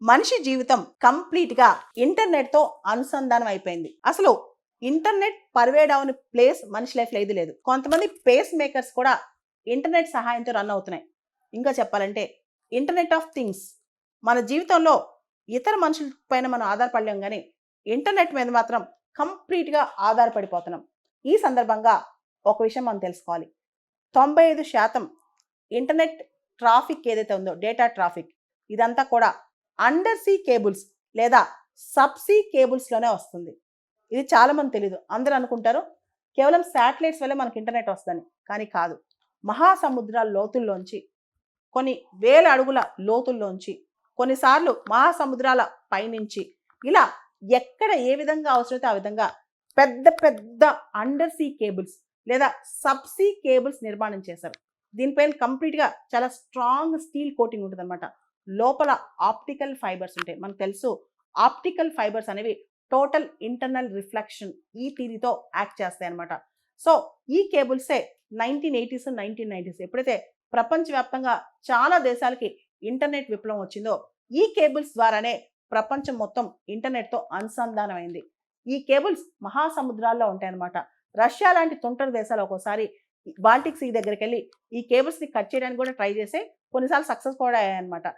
మనిషి జీవితం కంప్లీట్ గా ఇంటర్నెట్ తో అనుసంధానం అయిపోయింది. అసలు ఇంటర్నెట్ పర్వేడ్ అవని ప్లేస్ మనిషి లైఫ్ లో ఏది లేదు. కొంతమంది పేస్ మేకర్స్ కూడా ఇంటర్నెట్ సహాయంతో రన్ అవుతున్నాయి. ఇంకా చెప్పాలంటే ఇంటర్నెట్ ఆఫ్ థింగ్స్ మన జీవితంలో ఇతర మనుషుల పైన మనం ఆధారపడలేం కానీ ఇంటర్నెట్ మీద మాత్రం కంప్లీట్ గా ఆధారపడిపోతున్నాం. ఈ సందర్భంగా ఒక విషయం మనం తెలుసుకోవాలి. 95% ఇంటర్నెట్ ట్రాఫిక్ ఏదైతే ఉందో, డేటా ట్రాఫిక్, ఇదంతా కూడా అండర్ సీ కేబుల్స్ లేదా సబ్సీ కేబుల్స్లోనే వస్తుంది. ఇది చాలామంది తెలీదు. అందరూ అనుకుంటారు కేవలం శాటిలైట్స్ వల్లే మనకి ఇంటర్నెట్ వస్తుందని. కానీ కాదు. మహాసముద్రాల లోతుల్లోంచి, కొన్ని వేల అడుగుల లోతుల్లోంచి, కొన్నిసార్లు మహాసముద్రాల పైనుంచి, ఇలా ఎక్కడ ఏ విధంగా అవసరమైతే ఆ విధంగా పెద్ద పెద్ద అండర్ సీ కేబుల్స్ లేదా సబ్సీ కేబుల్స్ నిర్మాణం చేశారు. దీనిపైన కంప్లీట్గా చాలా స్ట్రాంగ్ స్టీల్ కోటింగ్ ఉంటుంది అనమాట. లోపల ఆప్టికల్ ఫైబర్స్ ఉంటాయి. మనకు తెలుసు ఆప్టికల్ ఫైబర్స్ అనేవి టోటల్ ఇంటర్నల్ రిఫ్లెక్షన్ ఈ థియరీతో యాక్ట్ చేస్తాయి అనమాట. సో ఈ కేబుల్సే 1980s 1990s ఎప్పుడైతే ప్రపంచవ్యాప్తంగా చాలా దేశాలకి ఇంటర్నెట్ విప్లవం వచ్చిందో ఈ కేబుల్స్ ద్వారానే ప్రపంచం మొత్తం ఇంటర్నెట్తో అనుసంధానమైంది. ఈ కేబుల్స్ మహాసముద్రాల్లో ఉంటాయన్నమాట. రష్యా లాంటి తుంటరి దేశాలు ఒక్కోసారి బాల్టిక్ సీ దగ్గరికి వెళ్ళి ఈ కేబుల్స్ని కట్ చేయడానికి కూడా ట్రై చేసి కొన్నిసార్లు సక్సెస్ కూడా అయ్యాయన్నమాట.